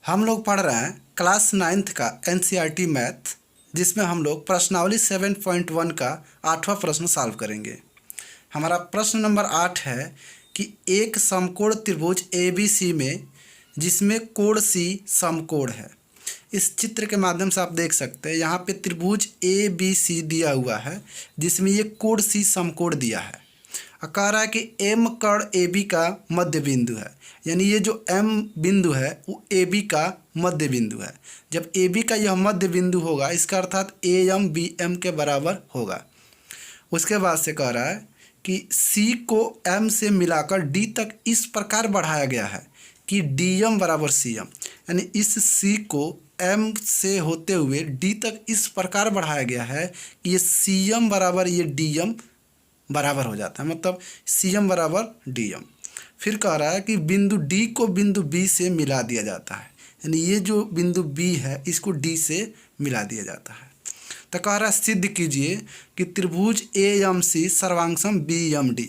हम लोग पढ़ रहे हैं क्लास 9th का एनसीईआरटी मैथ, जिसमें हम लोग प्रश्नावली 7.1 का 8वां प्रश्न सॉल्व करेंगे। हमारा प्रश्न नंबर 8 है कि एक समकोण त्रिभुज ABC में जिसमें कोण C समकोण है। इस चित्र के माध्यम से आप देख सकते हैं, यहाँ पे त्रिभुज ABC दिया हुआ है जिसमें ये कोण C समकोण दिया है। कह रहा है कि M कर्ण AB का मध्य बिंदु है, यानी ये जो M बिंदु है वो AB का मध्य बिंदु है। जब AB का यह मध्य बिंदु होगा, इसका अर्थात AM BM के बराबर होगा। उसके बाद से कह रहा है कि C को M से मिलाकर D तक इस प्रकार बढ़ाया गया है कि DM बराबर CM, यानी इस C को M से होते हुए D तक इस प्रकार बढ़ाया गया है कि ये CM बराबर ये DM बराबर हो जाता है, मतलब CM बराबर DM। फिर कह रहा है कि बिंदु D को बिंदु B से मिला दिया जाता है, यानी ये जो बिंदु B है इसको D से मिला दिया जाता है। तो कह रहा है सिद्ध कीजिए कि त्रिभुज AMC सर्वांगसम BMD।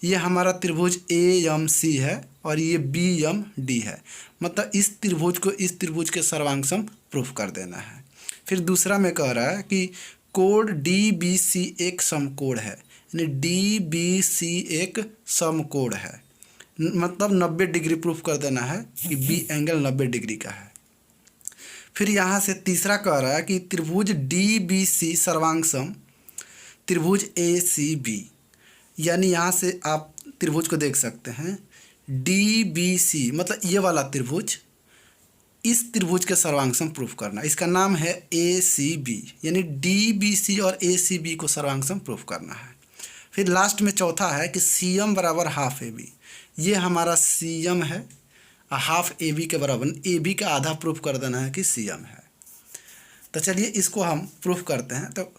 ये हमारा त्रिभुज AMC है और ये BMD है, मतलब इस त्रिभुज को इस त्रिभुज के सर्वांगसम प्रूफ कर देना है। फिर दूसरा में कह रहा है कि कोण DBC एक समकोण है, यानी DBC एक समकोण है, मतलब 90 डिग्री प्रूफ कर देना है कि B एंगल 90 डिग्री का है। फिर यहाँ से तीसरा कह रहा है कि त्रिभुज DBC सर्वांगसम त्रिभुज ACB, यानी यहाँ से आप त्रिभुज को देख सकते हैं DBC, मतलब ये वाला त्रिभुज, इस त्रिभुज के सर्वांगसम प्रूफ करना। इसका नाम है ACB, यानी DBC और ACB को सर्वांगसम प्रूफ करना है। फिर लास्ट में चौथा है कि CM बराबर हाफ AB। ये हमारा CM है, हाफ AB के बराबर, AB का आधा प्रूफ कर देना है कि CM है। तो चलिए इसको हम प्रूफ करते हैं। तो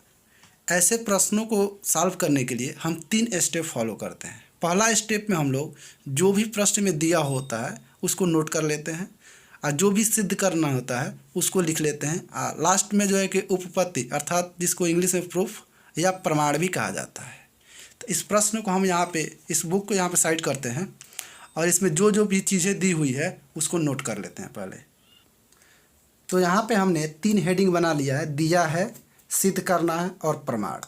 ऐसे प्रश्नों को सॉल्व करने के लिए हम 3 स्टेप फॉलो करते हैं। पहला स्टेप में हम लोग जो भी प्रश्न में दिया होता है उसको नोट कर लेते हैं, और जो भी सिद्ध करना होता है उसको लिख लेते हैं। और लास्ट में जो है कि उपपत्ति, अर्थात जिसको इंग्लिश में प्रूफ या प्रमाण भी कहा जाता है। तो इस प्रश्न को हम यहाँ पे, इस बुक को यहाँ पे साइड करते हैं और इसमें जो जो भी चीज़ें दी हुई है उसको नोट कर लेते हैं पहले। तो यहाँ पे हमने 3 हेडिंग बना लिया है, दिया है, सिद्ध करना है और प्रमाण।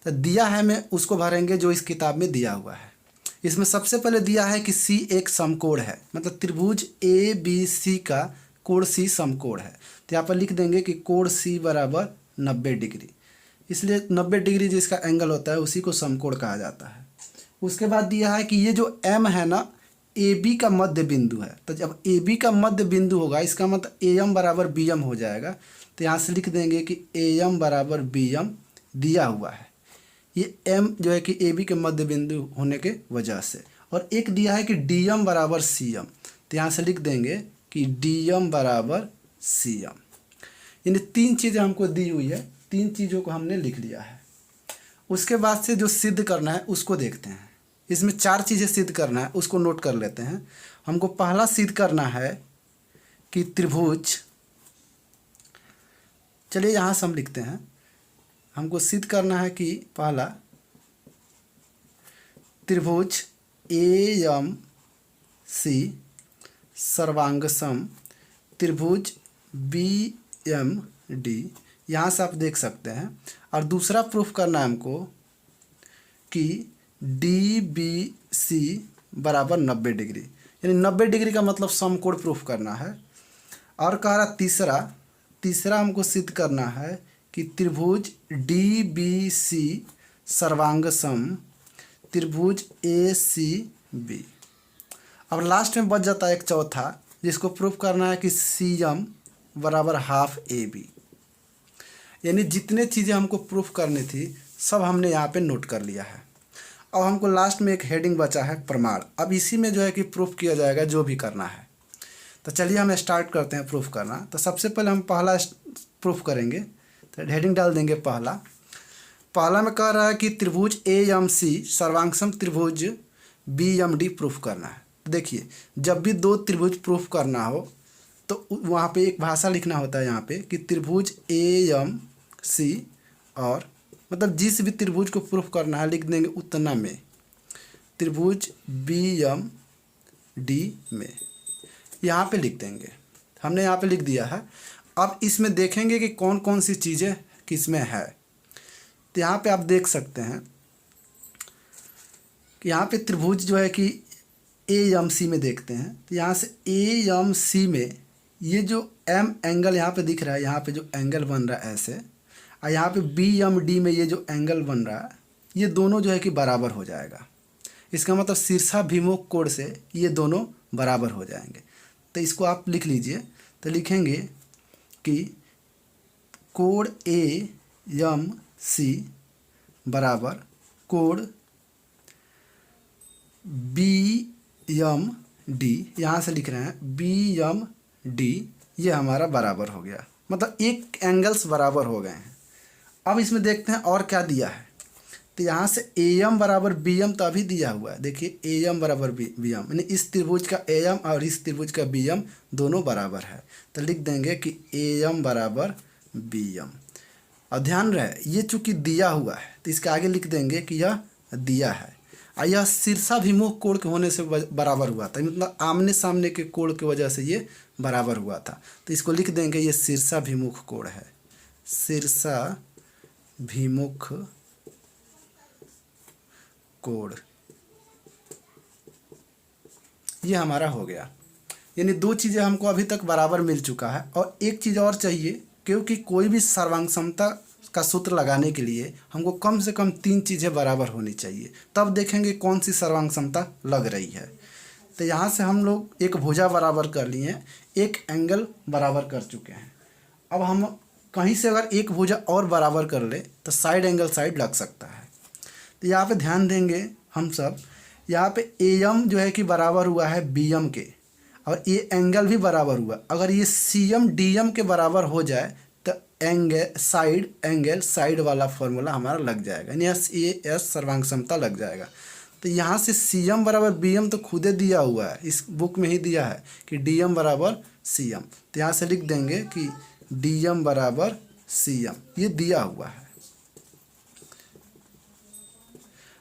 तो दिया है में उसको भरेंगे जो इस किताब में दिया हुआ है। इसमें सबसे पहले दिया है कि C एक समकोण है, मतलब त्रिभुज ABC का कोण C समकोण है। तो यहाँ पर लिख देंगे कि कोण C बराबर 90 डिग्री, इसलिए 90 डिग्री जिसका एंगल होता है उसी को समकोण कहा जाता है। उसके बाद दिया है कि ये जो M है ना, AB का मध्य बिंदु है। तो जब AB का मध्य बिंदु होगा इसका मतलब AM बराबर BM हो जाएगा। तो यहाँ से लिख देंगे कि AM बराबर BM दिया हुआ है। ये M जो है कि AB के मध्य बिंदु होने के वजह से। और एक दिया है कि DM बराबर CM, तो यहाँ से लिख देंगे कि DM बराबर CM। यानी 3 चीज़ें हमको दी हुई है, 3 चीज़ों को हमने लिख लिया है। उसके बाद से जो सिद्ध करना है उसको देखते हैं। इसमें 4 चीज़ें सिद्ध करना है, उसको नोट कर लेते हैं। हमको पहला सिद्ध करना है कि त्रिभुज, चलिए यहाँ से हम लिखते हैं, हमको सिद्ध करना है कि पहला त्रिभुज AMC सर्वांगसम त्रिभुज BMD, यहाँ से आप देख सकते हैं। और दूसरा प्रूफ करना है हमको कि DBC बराबर 90 डिग्री, यानी 90 डिग्री का मतलब समकोण प्रूफ करना है। और कह रहा तीसरा हमको सिद्ध करना है कि त्रिभुज DBC सर्वांगसम त्रिभुज ACB। अब लास्ट में बच जाता है एक चौथा, जिसको प्रूफ करना है कि CM बराबर हाफ AB। यानी जितने चीज़ें हमको प्रूफ करनी थी सब हमने यहाँ पे नोट कर लिया है। अब हमको लास्ट में एक हेडिंग बचा है प्रमाण। अब इसी में जो है कि प्रूफ किया जाएगा जो भी करना है। तो चलिए हम स्टार्ट करते हैं प्रूफ करना। तो सबसे पहले हम पहला प्रूफ करेंगे, तो हेडिंग डाल देंगे पहला में कह रहा है कि त्रिभुज AMC सर्वांगसम त्रिभुज BMD प्रूफ करना है। तो देखिए, जब भी 2 त्रिभुज प्रूफ करना हो तो वहाँ पे एक भाषा लिखना होता है यहाँ पे कि त्रिभुज AMC, और मतलब जिस भी त्रिभुज को प्रूफ करना है लिख देंगे उतना में, त्रिभुज BMD में यहाँ पे लिख देंगे। हमने यहाँ पे लिख दिया है। अब इसमें देखेंगे कि कौन कौन सी चीज़ें किसमें है। तो यहाँ पे आप देख सकते हैं कि यहाँ पे त्रिभुज जो है कि ए एम सी में देखते हैं। तो यहाँ से ए एम सी में ये जो एम एंगल यहाँ पे दिख रहा है, यहाँ पे जो एंगल बन रहा है ऐसे, और यहाँ पे बी एम डी में ये जो एंगल बन रहा है, ये दोनों जो है कि बराबर हो जाएगा। इसका मतलब शीर्षाभिमुख कोण से ये दोनों बराबर हो जाएंगे। तो इसको आप लिख लीजिए। तो लिखेंगे कि कोण ए एम सी बराबर कोण बी एम डी, यहाँ से लिख रहे हैं बी एम डी, ये हमारा बराबर हो गया। मतलब एक एंगल्स बराबर हो गए हैं। अब इसमें देखते हैं और क्या दिया है। तो यहाँ से ए एम बराबर बी एम तो अभी दिया हुआ है। देखिए ए एम बराबर बी एम, यानी इस त्रिभुज का ए एम और इस त्रिभुज का बी एम दोनों बराबर है। तो लिख देंगे कि ए एम बराबर बी एम। और ध्यान रहे ये चूँकि दिया हुआ है तो इसके आगे लिख देंगे कि यह दिया है, और यह शीर्षाभिमुख कोण के होने से बराबर हुआ था। मतलब आमने सामने के कोण की वजह से ये बराबर हुआ था। तो इसको लिख देंगे ये शीर्षाभिमुख कोण है। शीर्षाभिमुख कोण ये हमारा हो गया। यानी दो चीज़ें हमको अभी तक बराबर मिल चुका है, और एक चीज़ और चाहिए, क्योंकि कोई भी सर्वांग समता का सूत्र लगाने के लिए हमको कम से कम 3 चीज़ें बराबर होनी चाहिए, तब देखेंगे कौन सी सर्वांग समता लग रही है। तो यहाँ से हम लोग एक भुजा बराबर कर लिए हैं, एक एंगल बराबर कर चुके हैं। अब हम कहीं से अगर एक भुजा और बराबर कर ले तो साइड एंगल साइड लग सकता है। तो यहाँ पे ध्यान देंगे हम सब, यहाँ पे ए एम जो है कि बराबर हुआ है बी एम के, और ये एंगल भी बराबर हुआ। अगर ये सी एम डी एम के बराबर हो जाए तो एंगल साइड वाला फॉर्मूला हमारा लग जाएगा, यानी एस ए एस सर्वांग समता लग जाएगा। तो यहाँ से सी एम बराबर बी एम तो खुद ही दिया हुआ है, इस बुक में ही दिया है कि डी एम बराबर सी एम। तो यहाँ से लिख देंगे कि डी एम बराबर सी एम, ये दिया हुआ है।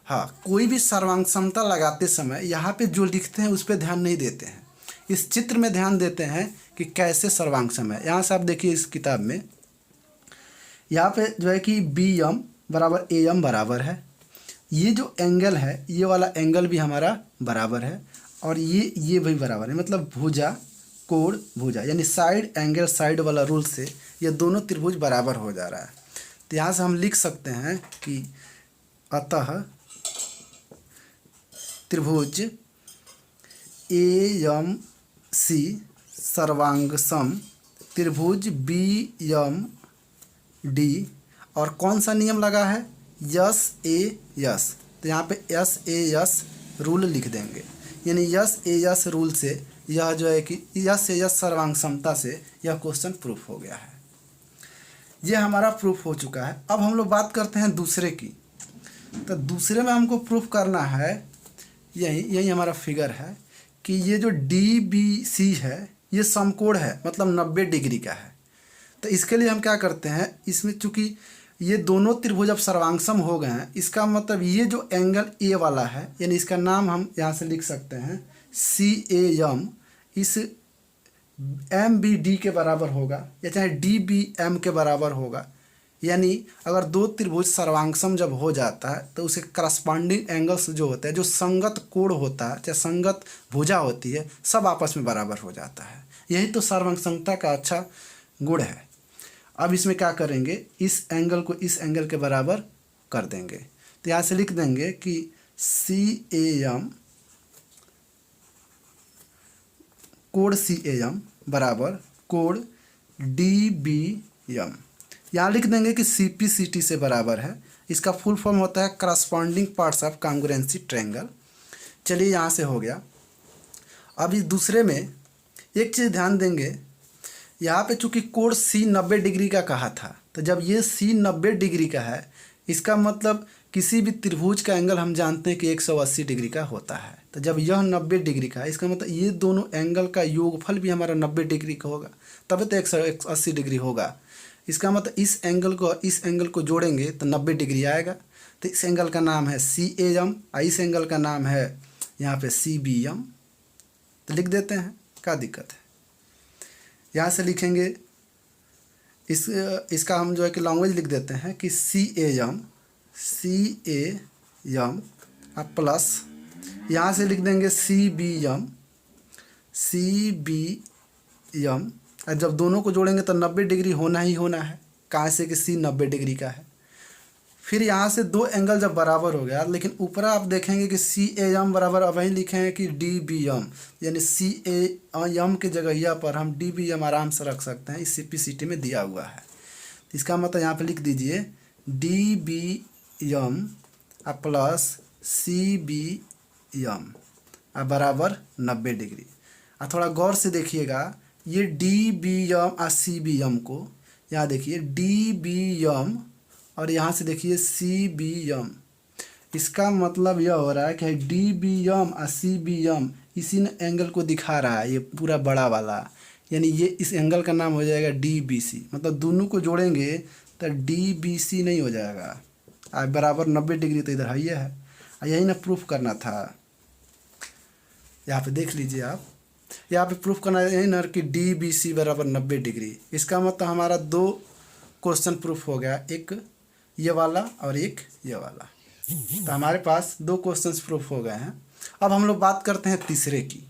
हाँ, कोई भी सर्वांग समता लगाते समय यहाँ पे जो लिखते हैं उस पर ध्यान नहीं देते हैं, इस चित्र में ध्यान देते हैं कि कैसे सर्वांग सम है। यहाँ से आप देखिए इस किताब में, यहाँ पे जो है कि बी एम बराबर ए एम बराबर है। ये जो एंगल है ये वाला एंगल भी हमारा बराबर है, और ये भी बराबर है। मतलब भुजा कोण भुजा, यानी साइड एंगल साइड वाला रूल से ये दोनों त्रिभुज बराबर हो जा रहा है। तो यहाँ से हम लिख सकते हैं कि अतः त्रिभुज ए एम सी सर्वांग सम त्रिभुज बी एम डी, और कौन सा नियम लगा है, यस ए यस। तो यहाँ पे यस ए यस रूल लिख देंगे, यानी यस ए यस रूल से यह जो है कि यस ए यस सर्वांग समता से यह क्वेश्चन प्रूफ हो गया है। यह हमारा प्रूफ हो चुका है। अब हम लोग बात करते हैं दूसरे की। तो दूसरे में हमको प्रूफ करना है, यही हमारा फिगर है कि ये जो डी बी सी है ये समकोण है, मतलब 90 डिग्री का है। तो इसके लिए हम क्या करते हैं, इसमें चूँकि ये दोनों त्रिभुज अब सर्वांगसम हो गए हैं, इसका मतलब ये जो एंगल ए वाला है, यानी इसका नाम हम यहाँ से लिख सकते हैं सी ए एम, इस एम बी डी के बराबर होगा, या चाहे डी बी एम के बराबर होगा। यानी अगर दो त्रिभुज सर्वांगसम जब हो जाता है तो उसे करस्पॉन्डिंग एंगल्स जो होते हैं, जो संगत कोण होता है, चाहे संगत भुजा होती है, सब आपस में बराबर हो जाता है। यही तो सर्वांगसमता का अच्छा गुण है। अब इसमें क्या करेंगे, इस एंगल को इस एंगल के बराबर कर देंगे। तो यहाँ से लिख देंगे कि सी ए एम कोण सी ए एम बराबर कोण डी बी एम। यहाँ लिख देंगे कि सी पी सी टी से बराबर है। इसका फुल फॉर्म होता है corresponding parts of congruency triangle. चलिए यहाँ से हो गया। अब इस दूसरे में एक चीज़ ध्यान देंगे, यहाँ पे चूँकि कोण सी 90 डिग्री का कहा था, तो जब ये सी 90 डिग्री का है, इसका मतलब किसी भी त्रिभुज का एंगल हम जानते हैं कि 180 डिग्री का होता है। तो जब यह 90 डिग्री का है, इसका मतलब ये दोनों एंगल का योगफल भी हमारा 90 डिग्री का होगा, तभी तो 180 डिग्री होगा। इसका मतलब इस एंगल को जोड़ेंगे तो 90 डिग्री आएगा। तो इस एंगल का नाम है सी ए एम, और इस एंगल का नाम है यहाँ पे सी बी एम। तो लिख देते हैं, क्या दिक्कत है। यहाँ से लिखेंगे इसका हम जो है कि लैंग्वेज लिख देते हैं कि CAM अब प्लस यहाँ से लिख देंगे CBM और जब दोनों को जोड़ेंगे तो 90 डिग्री होना ही होना है, कहाँ से कि C 90 डिग्री का है। फिर यहाँ से दो एंगल जब बराबर हो गया, लेकिन ऊपर आप देखेंगे कि CAM बराबर अब वही लिखे हैं कि DBM, यानी CAM की जगह यहाँ पर हम DBM आराम से रख सकते हैं, इस CPCT में दिया हुआ है। इसका मतलब यहाँ पे लिख दीजिए DBM प्लस CBM बराबर 90 डिग्री। थोड़ा गौर से देखिएगा, ये DBM और CBM को यहाँ देखिए DBM और यहाँ से देखिए CBM, इसका मतलब यह हो रहा है कि DBM और CBM इसी ने एंगल को दिखा रहा है, ये पूरा बड़ा वाला, यानी ये इस एंगल का नाम हो जाएगा DBC। मतलब दोनों को जोड़ेंगे तो DBC नहीं हो जाएगा, बराबर 90 डिग्री तो इधर है, यही ना प्रूफ करना था। यहाँ पे देख लीजिए आप, यहाँ पे प्रूफ करना है ना कि DBC बराबर 90 डिग्री। इसका मतलब हमारा दो क्वेश्चन प्रूफ हो गया, एक ये वाला और एक ये वाला। तो हमारे पास दो क्वेश्चंस प्रूफ हो गए हैं। अब हम लोग बात करते हैं तीसरे की।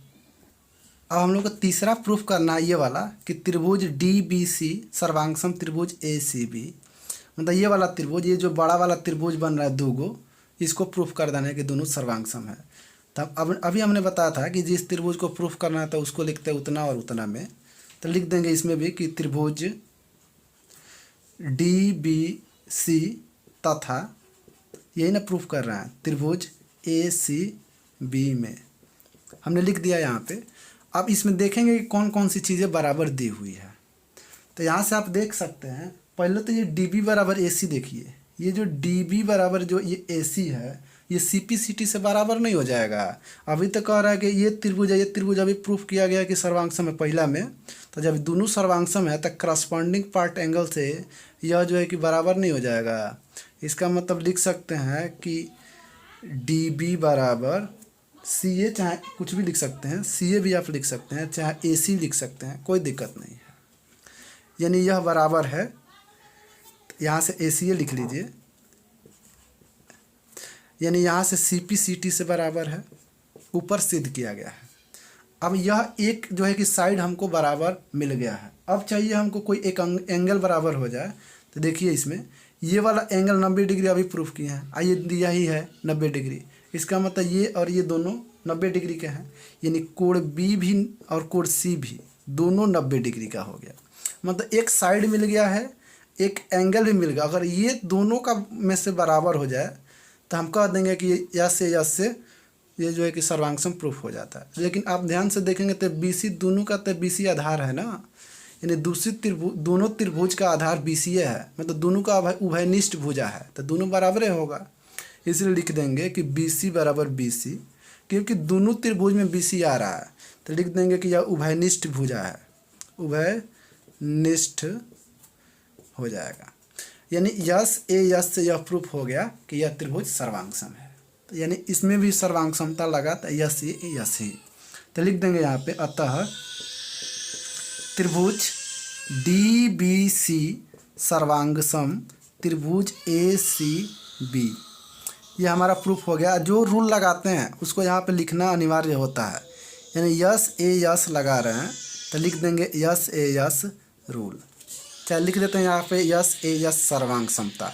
अब हम लोग को तीसरा प्रूफ करना है ये वाला कि त्रिभुज DBC सर्वांगसम त्रिभुज ACB। मतलब ये वाला त्रिभुज, ये जो बड़ा वाला त्रिभुज बन रहा है दो गो, इसको प्रूफ कर देना है कि दोनों सर्वांगसम है। तब अब अभी हमने बताया था कि जिस त्रिभुज को प्रूफ करना है तो उसको लिखते हैं उतना और उतना में, तो लिख देंगे इसमें भी कि त्रिभुज DBC तथा यही ना प्रूफ कर रहा है त्रिभुज ACB में, हमने लिख दिया यहाँ पे। अब इसमें देखेंगे कि कौन कौन सी चीज़ें बराबर दी हुई है। तो यहाँ से आप देख सकते हैं, पहले तो ये DB बराबर AC देखिए, ये जो DB बराबर जो ये AC है ये CPCT से बराबर नहीं हो जाएगा। अभी तो कह रहा है कि ये त्रिभुज है, ये त्रिभुज अभी प्रूफ किया गया कि सर्वांगसम है पहला में। तो जब दोनों सर्वांगसम है तो करस्पॉन्डिंग पार्ट एंगल से यह जो है कि बराबर नहीं हो जाएगा। इसका मतलब लिख सकते हैं कि DB बराबर CA, चाहे कुछ भी लिख सकते हैं, CA भी आप लिख सकते हैं, चाहे AC लिख सकते हैं, कोई दिक्कत नहीं है। यानी यह बराबर है, यहाँ से ACA लिख लीजिए, यानी यहाँ से CPCT से बराबर है, ऊपर सिद्ध किया गया है। अब यह एक जो है कि साइड हमको बराबर मिल गया है। अब चाहिए हमको कोई एक एंगल बराबर हो जाए। तो देखिए इसमें ये वाला एंगल 90 डिग्री अभी प्रूफ किए हैं, आइए दिया ही है 90 डिग्री। इसका मतलब ये और ये दोनों 90 डिग्री के हैं, यानी कोण B भी और कोण C भी दोनों 90 डिग्री का हो गया। मतलब एक साइड मिल गया है, एक एंगल भी मिल गया। अगर ये दोनों का में से बराबर हो जाए तो हम कह देंगे कि यस से ये जो है कि सर्वांगसम प्रूफ हो जाता है। लेकिन आप ध्यान से देखेंगे तो BC दोनों का तो BC आधार है ना, यानी दूसरी त्रिभुज, दोनों त्रिभुज का आधार BC है, मतलब दोनों का उभयनिष्ठ भुजा है, तो दोनों बराबर होगा। इसलिए लिख देंगे कि BC बराबर BC, क्योंकि दोनों त्रिभुज में BC आ रहा है तो लिख देंगे कि यह उभयनिष्ठ भुजा है, उभयनिष्ठ हो जाएगा। यानी यस से यह प्रूफ हो गया कि यह त्रिभुज सर्वांगसम है। तो यानी इसमें भी सर्वांगसमता लगा तो यस ही। तो लिख देंगे यहाँ पे, अतः त्रिभुज DBC सर्वांगसम त्रिभुज ACB, ये हमारा प्रूफ हो गया। जो रूल लगाते हैं उसको यहाँ पे लिखना अनिवार्य होता है, यानी यस लगा रहे हैं तो लिख देंगे यस रूल, चाहे लिख देते हैं यहाँ पे यस सर्वांगसमता।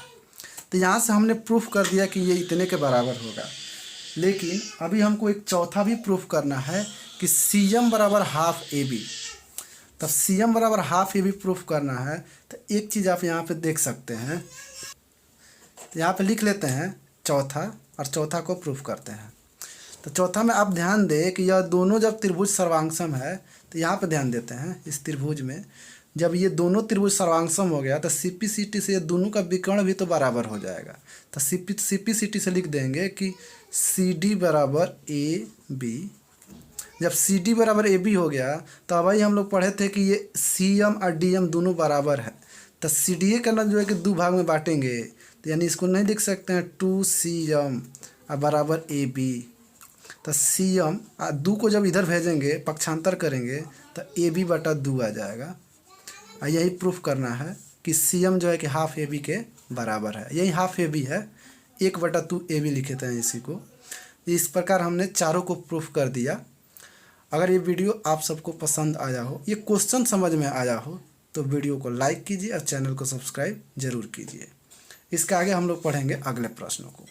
तो यहाँ से हमने प्रूफ कर दिया कि ये इतने के बराबर होगा। लेकिन अभी हमको एक चौथा भी प्रूफ करना है कि CM बराबर हाफ AB। तब CM बराबर हाफ AB प्रूफ करना है तो एक चीज़ आप यहाँ पे देख सकते हैं, तो यहाँ पे लिख लेते हैं चौथा, और चौथा को प्रूफ करते हैं। तो चौथा में आप ध्यान दें कि यह दोनों जब त्रिभुज सर्वांगसम है, तो यहाँ पे ध्यान देते हैं इस त्रिभुज में जब ये दोनों त्रिभुज सर्वांगसम हो गया तो CPCT से ये दोनों का विकर्ण भी तो बराबर हो जाएगा। तो CPCT से लिख देंगे कि CD बराबर AB। जब CD बराबर AB हो गया तो अभी हम लोग पढ़े थे कि ये CM और DM दोनों बराबर है, तो CDA करना जो है कि दो भाग में बांटेंगे, तो यानी इसको नहीं लिख सकते हैं 2CM बराबर AB। तो सी एम दो को जब इधर भेजेंगे पक्षांतर करेंगे तो ए बी बटा 2 आ जाएगा। और यही प्रूफ करना है कि सी एम जो है कि हाफ ए बी के बराबर है, यही हाफ ए बी है, 1/2 ए बी लिखे थे इसी को। इस प्रकार हमने चारों को प्रूफ कर दिया। अगर ये वीडियो आप सबको पसंद आया हो, ये क्वेश्चन समझ में आया हो, तो वीडियो को लाइक कीजिए और चैनल को सब्सक्राइब जरूर कीजिए। इसके आगे हम लोग पढ़ेंगे अगले प्रश्नों को।